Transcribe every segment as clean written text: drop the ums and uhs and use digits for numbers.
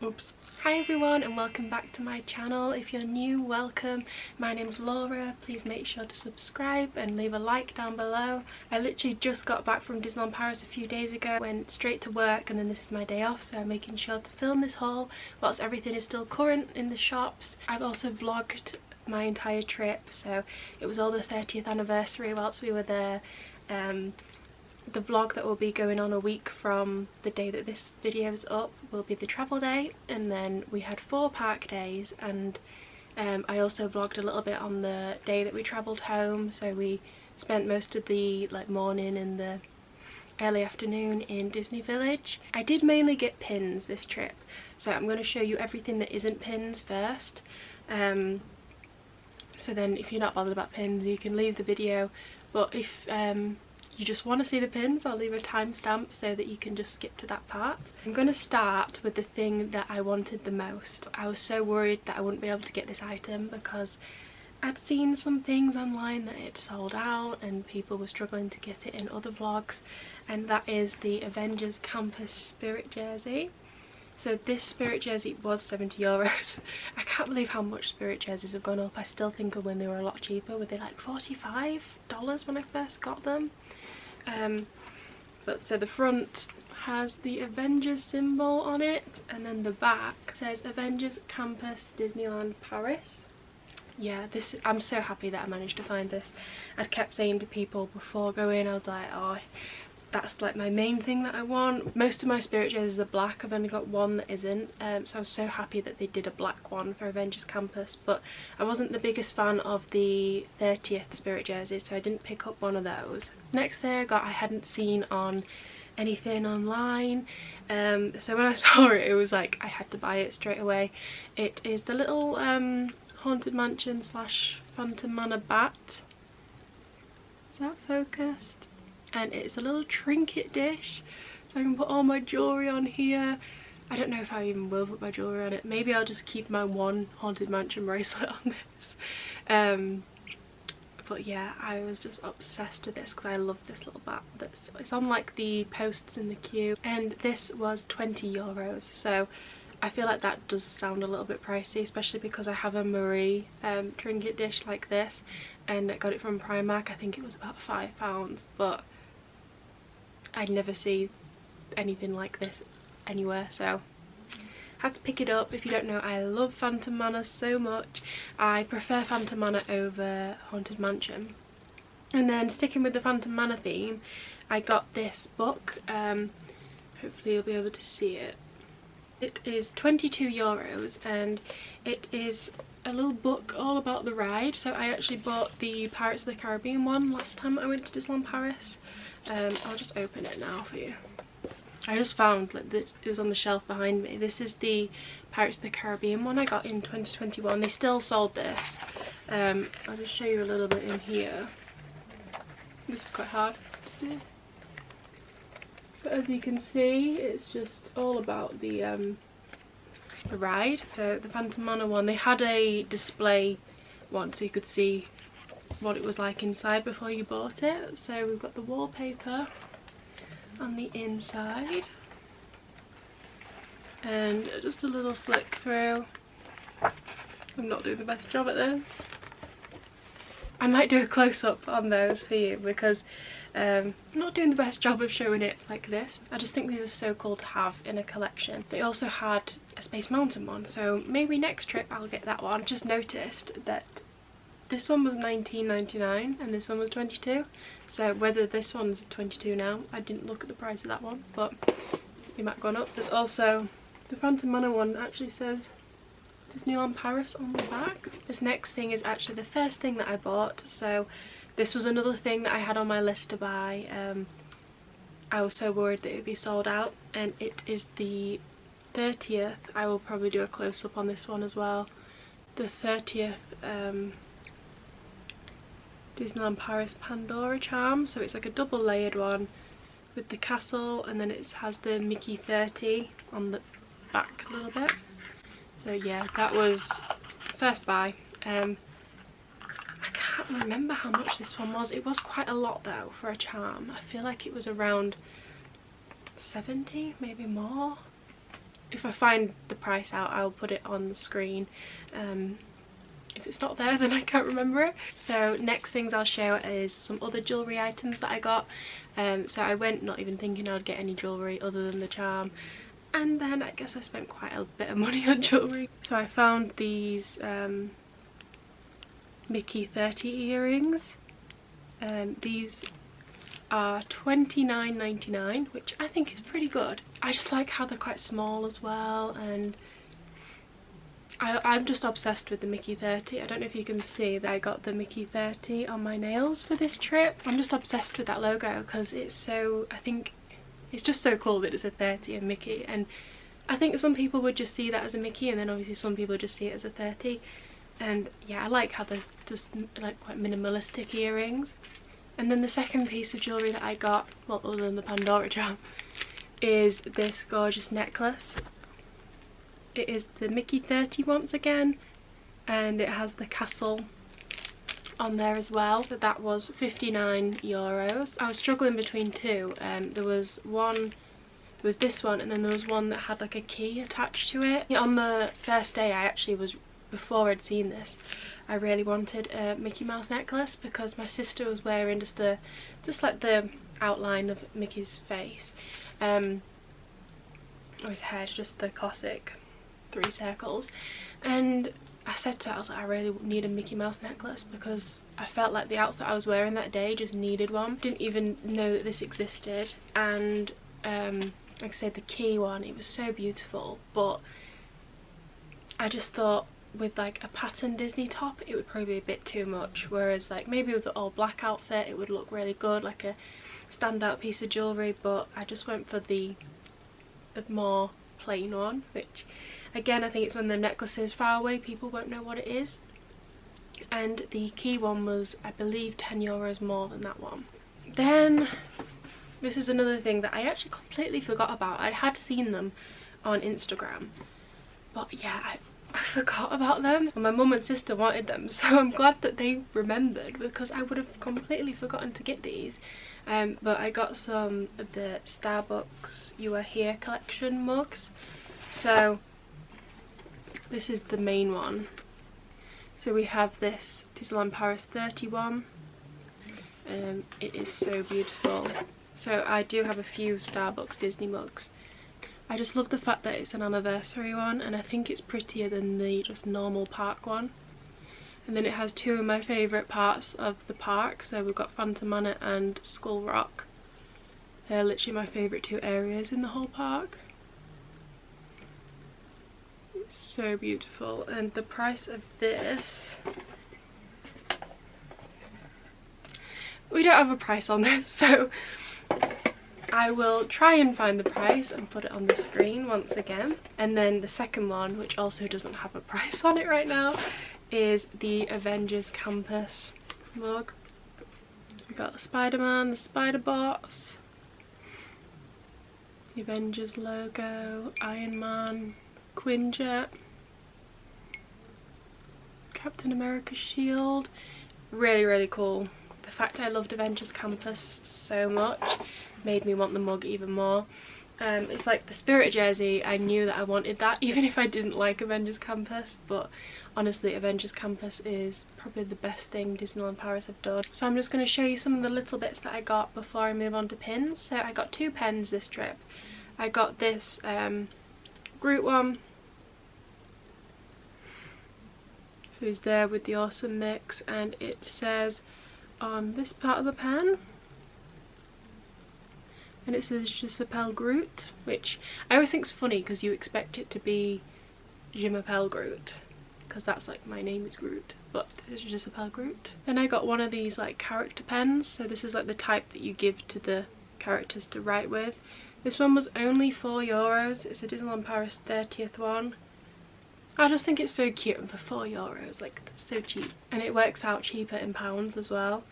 Oops. Hi everyone and welcome back to my channel. If you're new, welcome. My name's Laura. Please make sure to subscribe and leave a like down below. I literally just got back from Disneyland Paris a few days ago, went straight to work, and then this is my day off, so I'm making sure to film this haul whilst everything is still current in the shops. I've also vlogged my entire trip, so it was all the 30th anniversary whilst we were there. The vlog that will be going on a week from the day that this video is up will be the travel day, and then we had 4 park days, and I also vlogged a little bit on the day that we travelled home. So we spent most of the morning and the early afternoon in Disney Village. I did mainly get pins this trip, so I'm going to show you everything that isn't pins first. So then if you're not bothered about pins, you can leave the video, but if you just want to see the pins, I'll leave a timestamp so that you can just skip to that part. I'm going to start with the thing that I wanted the most. I was so worried that I wouldn't be able to get this item because I'd seen some things online that it sold out and people were struggling to get it in other vlogs, and that is the Avengers Campus Spirit jersey. So this Spirit jersey was €70. I can't believe how much Spirit jerseys have gone up. I still think of when they were a lot cheaper. Were they like $45 when I first got them? But so the front has the Avengers symbol on it, and then the back says Avengers Campus Disneyland Paris. Yeah, I'm so happy that I managed to find this. I'd kept saying to people before going, I was like, oh, that's like my main thing that I want. Most of my Spirit jerseys are black. I've only got one that isn't, so I was so happy that they did a black one for Avengers Campus. But I wasn't the biggest fan of the 30th Spirit jerseys, so I didn't pick up one of those. Next thing I got, I hadn't seen on anything online, so when I saw it, it was like I had to buy it straight away. It is the little Haunted Mansion / Phantom Manor bat. Is that focused? And it's a little trinket dish, so I can put all my jewellery on here. I don't know if I even will put my jewellery on it. Maybe I'll just keep my one Haunted Mansion bracelet on this. But yeah, I was just obsessed with this because I love this little bat. It's on like the posts in the queue, and this was €20. So I feel like that does sound a little bit pricey, especially because I have a Marie trinket dish like this, and I got it from Primark. I think it was about £5, but I'd never see anything like this anywhere, so had to pick it up. If you don't know, I love Phantom Manor so much. I prefer Phantom Manor over Haunted Mansion. And then sticking with the Phantom Manor theme, I got this book. Hopefully you'll be able to see it. It is €22, and it is a little book all about the ride. So I actually bought the Pirates of the Caribbean one last time I went to Disneyland Paris. I'll just open it now for you. I just found like it was on the shelf behind me. This is the Pirates of the Caribbean one I got in 2021. They still sold this. I'll just show you a little bit in here. This is quite hard to do. So as you can see, it's just all about the ride. So the Phantom Manor one, they had a display one so you could see what it was like inside before you bought it. So we've got the wallpaper on the inside, and just a little flick through. I'm not doing the best job at this. I might do a close-up on those for you because I'm not doing the best job of showing it like this. I just think these are so cool to have in a collection. They also had a Space Mountain one, so maybe next trip I'll get that one. Just noticed that this one was $19.99 and this one was $22. So whether this one's $22 now, I didn't look at the price of that one, but it might have gone up. There's also the Phantom Manor one that actually says Disneyland Paris on the back. This next thing is actually the first thing that I bought. So this was another thing that I had on my list to buy. I was so worried that it would be sold out, and it is the 30th. I will probably do a close-up on this one as well. The 30th Disneyland Paris Pandora charm. So it's like a double layered one with the castle, and then it has the Mickey 30 on the back a little bit. So yeah, that was first buy. I can't remember how much this one was. It was quite a lot though for a charm. I feel like it was around 70, maybe more. if I find the price out, I'll put it on the screen. If it's not there, then I can't remember it. So next things I'll show is some other jewellery items that I got. So I went not even thinking I'd get any jewellery other than the charm, and then I guess I spent quite a bit of money on jewellery. So I found these Mickey 30 earrings. These are $29.99, which I think is pretty good. I just like how they're quite small as well, and I'm just obsessed with the Mickey 30. I don't know if you can see that I got the Mickey 30 on my nails for this trip. I'm just obsessed with that logo because it's so, I think it's just so cool that it's a 30 and Mickey, and I think some people would just see that as a Mickey, and then obviously some people just see it as a 30. And yeah, I like how they're just like quite minimalistic earrings. And then the second piece of jewellery that I got, well, other than the Pandora charm, is this gorgeous necklace. It is the Mickey 30 once again, and it has the castle on there as well. So that was €59. I was struggling between two. There was this one, and then there was one that had like a key attached to it. On the first day, I actually was, before I'd seen this, I really wanted a Mickey Mouse necklace because my sister was wearing just like the outline of Mickey's face, or his head, just the classic 3 circles. And I said to her, I was like, I really need a Mickey Mouse necklace because I felt like the outfit I was wearing that day just needed one. Didn't even know that this existed, and like I said, the key one, it was so beautiful, but I just thought with like a patterned Disney top it would probably be a bit too much, whereas like maybe with the all black outfit it would look really good, like a standout piece of jewellery. But I just went for the more plain one, which again I think it's when the necklace is far away, people won't know what it is. And the key one was, I believe, €10 more than that one. Then this is another thing that I actually completely forgot about. I had seen them on Instagram, but yeah, I forgot about them, and my mum and sister wanted them, so I'm glad that they remembered because I would have completely forgotten to get these. But I got some of the Starbucks You Are Here collection mugs. So this is the main one. So we have this Disneyland Paris 31. It is so beautiful. So I do have a few Starbucks Disney mugs. I just love the fact that it's an anniversary one, and I think it's prettier than the just normal park one. And then it has two of my favourite parts of the park. So we've got Phantom Manor and Skull Rock. They're literally my favourite two areas in the whole park. It's so beautiful. And the price of this, we don't have a price on this, so I will try and find the price and put it on the screen once again. And then the second one, which also doesn't have a price on it right now, is the Avengers Campus mug. We've got Spider-Man, the Spider-Bots, the Avengers logo, Iron Man, Quinjet, Captain America's shield. Really, really cool. The fact I loved Avengers Campus so much made me want the mug even more. It's like the Spirit jersey, I knew that I wanted that even if I didn't like Avengers Campus, but honestly Avengers Campus is probably the best thing Disneyland Paris have done. So I'm just going to show you some of the little bits that I got before I move on to pins. So I got 2 pens this trip. I got this Groot one. So he's there with the awesome mix, and it says on this part of the pen, and it says Je m'appelle Groot, which I always think is funny because you expect it to be Je m'appelle Groot, because that's like my name is Groot, but it's Je m'appelle Groot. Then I got one of these like character pens, so this is like the type that you give to the characters to write with. This one was only €4. It's a Disneyland Paris 30th one. I just think it's so cute, and for €4, like, that's so cheap. And it works out cheaper in pounds as well.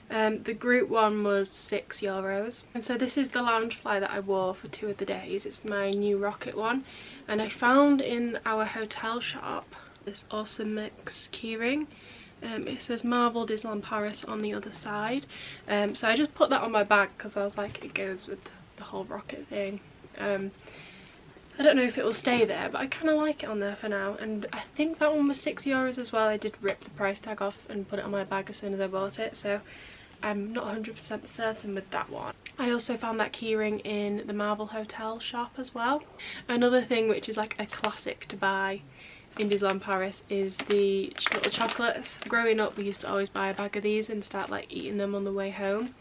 The Groot one was €6. And so this is the Loungefly that I wore for 2 of the days. It's my new Rocket one. And I found in our hotel shop this awesome mix keyring. It says Marvel Disneyland Paris on the other side. So I just put that on my bag because I was like, it goes with the whole Rocket thing. I don't know if it will stay there, but I kind of like it on there for now. And I think that one was €6 as well. I did rip the price tag off and put it on my bag as soon as I bought it, so I'm not 100% certain with that one. I also found that keyring in the Marvel Hotel shop as well. Another thing which is like a classic to buy in Disneyland Paris is the little chocolates. Growing up, we used to always buy a bag of these and start like eating them on the way home.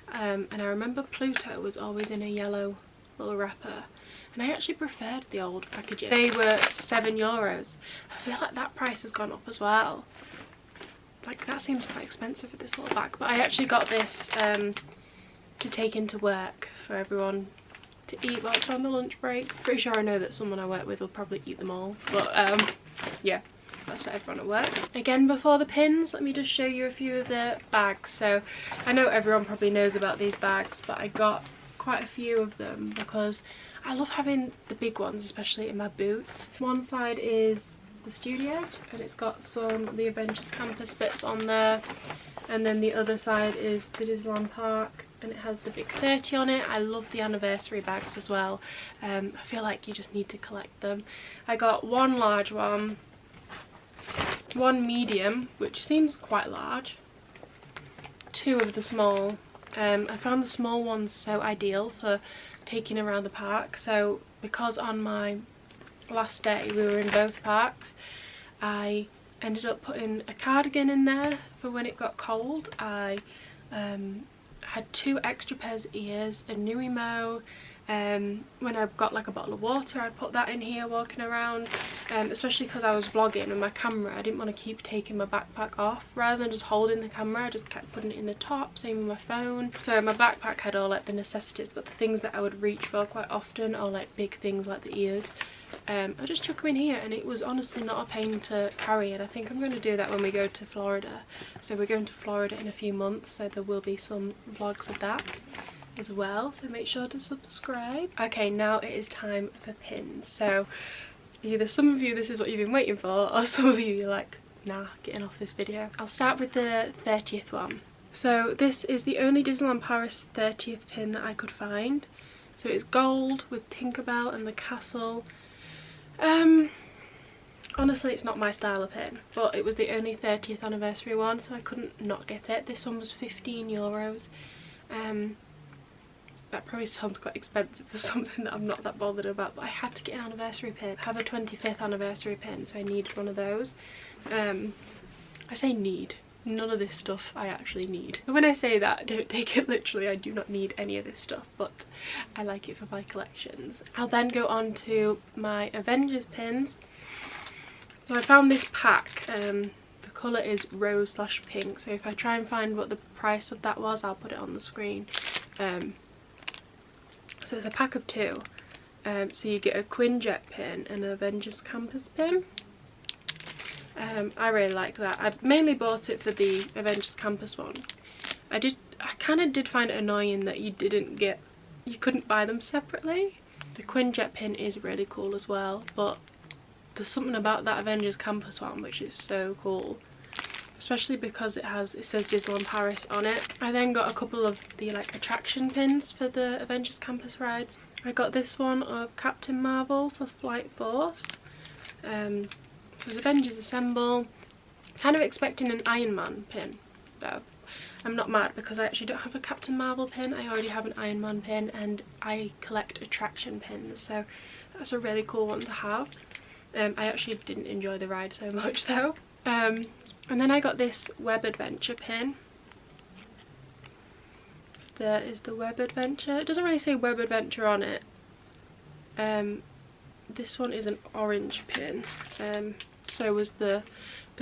And I remember Pluto was always in a yellow little wrapper, and I actually preferred the old packaging. They were €7. I feel like that price has gone up as well. Like, that seems quite expensive for this little bag, but I actually got this to take into work for everyone to eat whilst on the lunch break. Pretty sure I know that someone I work with will probably eat them all, but yeah, that's for everyone at work. Again, before the pins, let me just show you a few of the bags. So I know everyone probably knows about these bags, but I got quite a few of them because I love having the big ones, especially in my boots. One side is the studios, and it's got some of the Avengers Campus bits on there, and then the other side is the Disneyland Park, and it has the big 30 on it. I love the anniversary bags as well. I feel like you just need to collect them. I got one large one, one medium, which seems quite large, two of the small. I found the small ones so ideal for taking around the park. So because on my last day we were in both parks, I ended up putting a cardigan in there for when it got cold. I had 2 extra pairs of ears, a new emo. When I got like a bottle of water, I'd put that in here walking around, especially because I was vlogging with my camera. I didn't want to keep taking my backpack off. Rather than just holding the camera, I just kept putting it in the top, same with my phone. So my backpack had all like the necessities, but the things that I would reach for quite often are like big things like the ears. I just chuck them in here, and it was honestly not a pain to carry, and I think I'm going to do that when we go to Florida. So we're going to Florida in a few months, so there will be some vlogs of that as well, so make sure to subscribe. Okay, now it is time for pins. So either some of you this is what you've been waiting for, or some of you you're like, nah, getting off this video. I'll start with the 30th one. So this is the only Disneyland Paris 30th pin that I could find. So it's gold with Tinkerbell and the castle. Honestly, it's not my style of pin, but it was the only 30th anniversary one, so I couldn't not get it. This one was €15. That probably sounds quite expensive for something that I'm not that bothered about, but I had to get an anniversary pin. I have a 25th anniversary pin, so I needed one of those. I say need. None of this stuff I actually need. But when I say that, don't take it literally. I do not need any of this stuff, but I like it for my collections. I'll then go on to my Avengers pins. So I found this pack. The colour is rose/pink, so if I try and find what the price of that was, I'll put it on the screen. So it's a pack of 2. So you get a Quinjet pin and an Avengers Campus pin. I really liked that. I mainly bought it for the Avengers Campus one. I kind of did find it annoying that you couldn't buy them separately. The Quinjet pin is really cool as well, but there's something about that Avengers Campus one which is so cool, especially because it says Disneyland Paris on it. I then got a couple of the like attraction pins for the Avengers Campus rides. I got this one of Captain Marvel for Flight Force. There's Avengers Assemble. Kind of expecting an Iron Man pin though. I'm not mad because I actually don't have a Captain Marvel pin. I already have an Iron Man pin, and I collect attraction pins, so that's a really cool one to have. I actually didn't enjoy the ride so much though. And then I got this Web Adventure pin. There is the Web Adventure. It doesn't really say Web Adventure on it. This one is an orange pin. So was the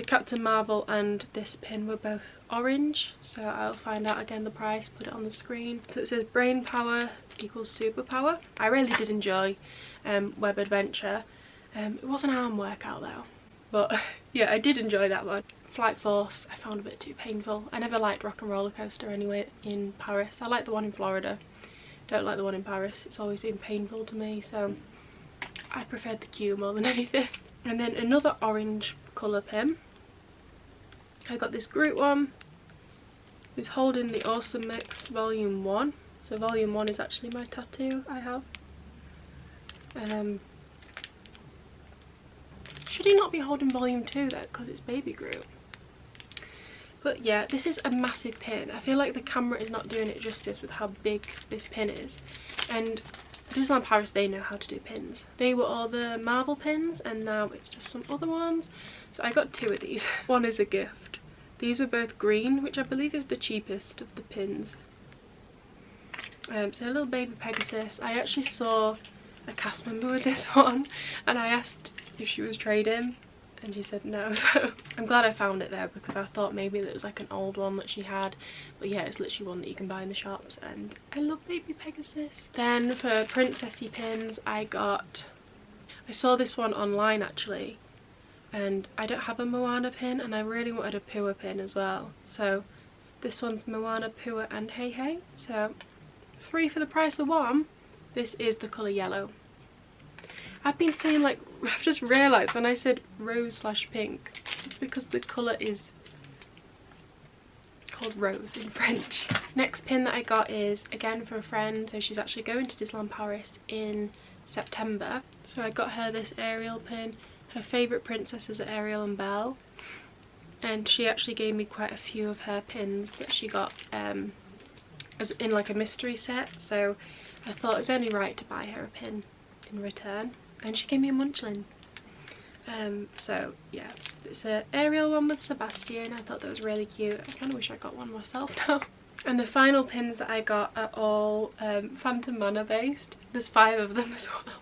Captain Marvel, and this pin were both orange. So I'll find out again the price, put it on the screen. So it says brain power equals superpower. I really did enjoy Web Adventure. It was an arm workout though, but yeah, I did enjoy that one. Flight Force I found a bit too painful. I never liked Rock and Roller Coaster anyway in Paris. I like the one in Florida, don't like the one in Paris. It's always been painful to me, so I preferred the queue more than anything. And then another orange colour pin. I got this Groot one. It's holding the Awesome Mix Volume 1. So Volume 1 is actually my tattoo I have. Should he not be holding volume 2 though, because it's Baby Groot? But yeah, this is a massive pin. I feel like the camera is not doing it justice with how big this pin is. And Disneyland Paris, they know how to do pins. They were all the Marvel pins, and now it's just some other ones. So I got 2 of these. One is a gift. These were both green, which I believe is the cheapest of the pins. So a little baby Pegasus. I actually saw a cast member with this one, and I asked if she was trading, and she said no. So I'm glad I found it there, because I thought maybe it was like an old one that she had, but yeah, it's literally one that you can buy in the shops, and I love baby Pegasus. Then for princessy pins, I saw this one online actually, and I don't have a Moana pin, and I really wanted a Pua pin as well. So this one's Moana, Pua and Hey Hey, so 3 for the price of 1. This is the colour yellow. I've been saying, like, I've just realised when I said rose/pink, it's because the colour is called rose in French. Next pin that I got is again for a friend, so she's actually going to Disneyland Paris in September. So I got her this Ariel pin. Her favourite princesses are Ariel and Belle, and she actually gave me quite a few of her pins that she got as in like a mystery set, so I thought it was only right to buy her a pin in return, and she gave me a Munchlin. So yeah, it's an Ariel one with Sebastian. I thought that was really cute. I kind of wish I got one myself now. And the final pins that I got are all Phantom Manor based. There's 5 of them as well.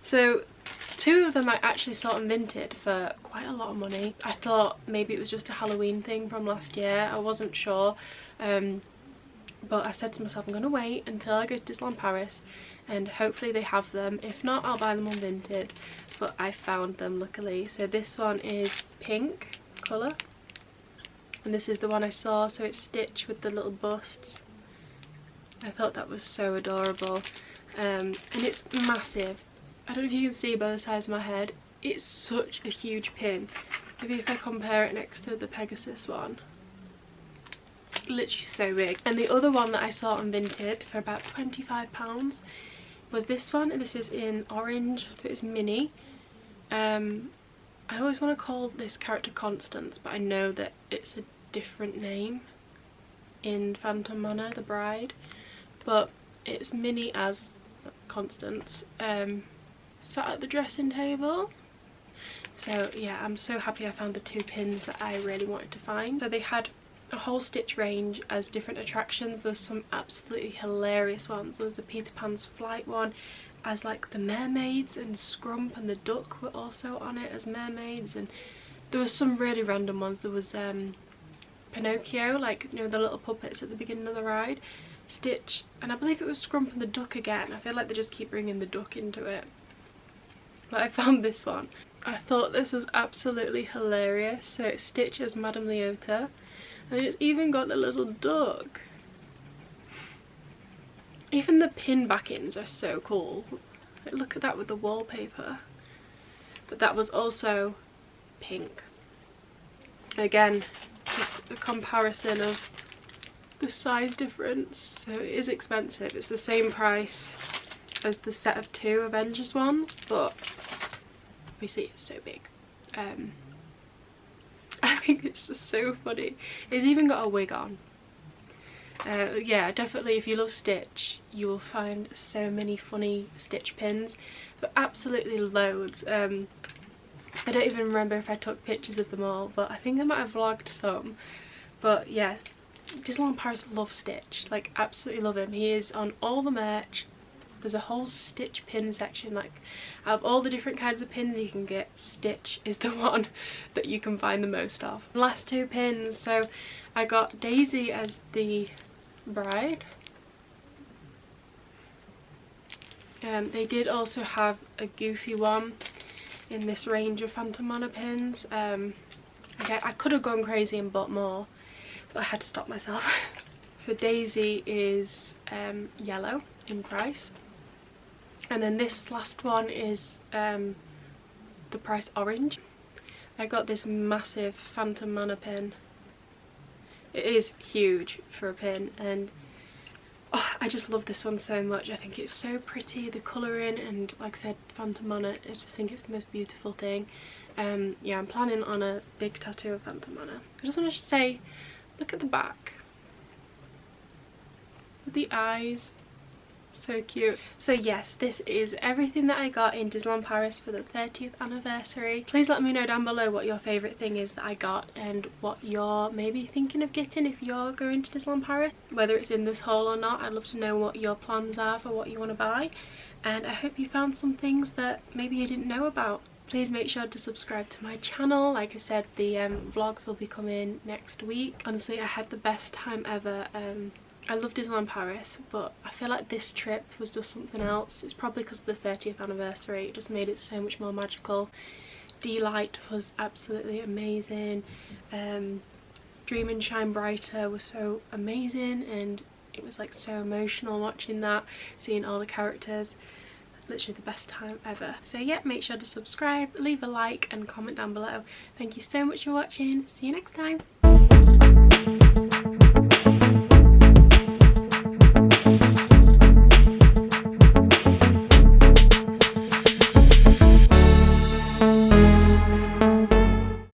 So 2 of them I actually saw and minted for quite a lot of money. I thought maybe it was just a Halloween thing from last year. I wasn't sure. But I said to myself, I'm going to wait until I go to Disneyland Paris, and hopefully they have them. If not, I'll buy them on Vinted. But I found them luckily. So this one is pink colour, and this is the one I saw. So it's Stitch with the little busts. I thought that was so adorable, and it's massive. I don't know if you can see by the size of my head. It's such a huge pin. Maybe if I compare it next to the Pegasus one. Literally so big. And the other one that I saw on Vinted for about £25 was this one, and this is in orange, so it's mini. I always want to call this character Constance, but I know that it's a different name in Phantom Manor, the bride, but it's mini as Constance. Sat at the dressing table. So yeah, I'm so happy I found the 2 pins that I really wanted to find. So they had a whole Stitch range as different attractions. There's some absolutely hilarious ones. There was a Peter Pan's flight one as like the mermaids, and Scrump and the duck were also on it as mermaids, and there was some really random ones. There was Pinocchio, like, you know, the little puppets at the beginning of the ride, Stitch, and I believe it was Scrump and the duck again. I feel like they just keep bringing the duck into it. But I found this one. I thought this was absolutely hilarious. So it's Stitch as Madame Leota, and it's even got the little duck. Even the pin backings are so cool. Like, look at that with the wallpaper. But that was also pink. Again, just a comparison of the size difference. So it is expensive. It's the same price as the set of 2 Avengers ones, but obviously it's so big. I think it's just so funny. It's even got a wig on. Yeah, definitely if you love Stitch, you will find so many funny Stitch pins, but absolutely loads. I don't even remember if I took pictures of them all, but I think I might have vlogged some. But yeah, Disneyland Paris loves Stitch, like absolutely love him. He is on all the merch. There's a whole Stitch pin section. Like, out of all the different kinds of pins you can get, Stitch is the one that you can find the most of. Last 2 pins, so I got Daisy as the bride. They did also have a Goofy one in this range of Phantom Manor pins. Okay, I could have gone crazy and bought more, but I had to stop myself. So Daisy is yellow in price. And then this last one is the price orange. I got this massive Phantom Manor pin. It is huge for a pin, and oh, I just love this one so much. I think it's so pretty, the colouring, and like I said, Phantom on it. I just think it's the most beautiful thing. Yeah, I'm planning on a big tattoo of Phantom on it. I just want to say, look at the back. With the eyes. So cute. So yes, this is everything that I got in Disneyland Paris for the 30th anniversary. Please let me know down below what your favourite thing is that I got and what you're maybe thinking of getting if you're going to Disneyland Paris. Whether it's in this haul or not, I'd love to know what your plans are for what you want to buy. And I hope you found some things that maybe you didn't know about. Please make sure to subscribe to my channel. Like I said, the vlogs will be coming next week. Honestly, I had the best time ever. I love Disneyland Paris, but I feel like this trip was just something else. It's probably because of the 30th anniversary. It just made it so much more magical. D-Light was absolutely amazing. Dream and Shine Brighter was so amazing, and it was like so emotional watching that, seeing all the characters. Literally the best time ever. So yeah, make sure to subscribe, leave a like and comment down below. Thank you so much for watching. See you next time.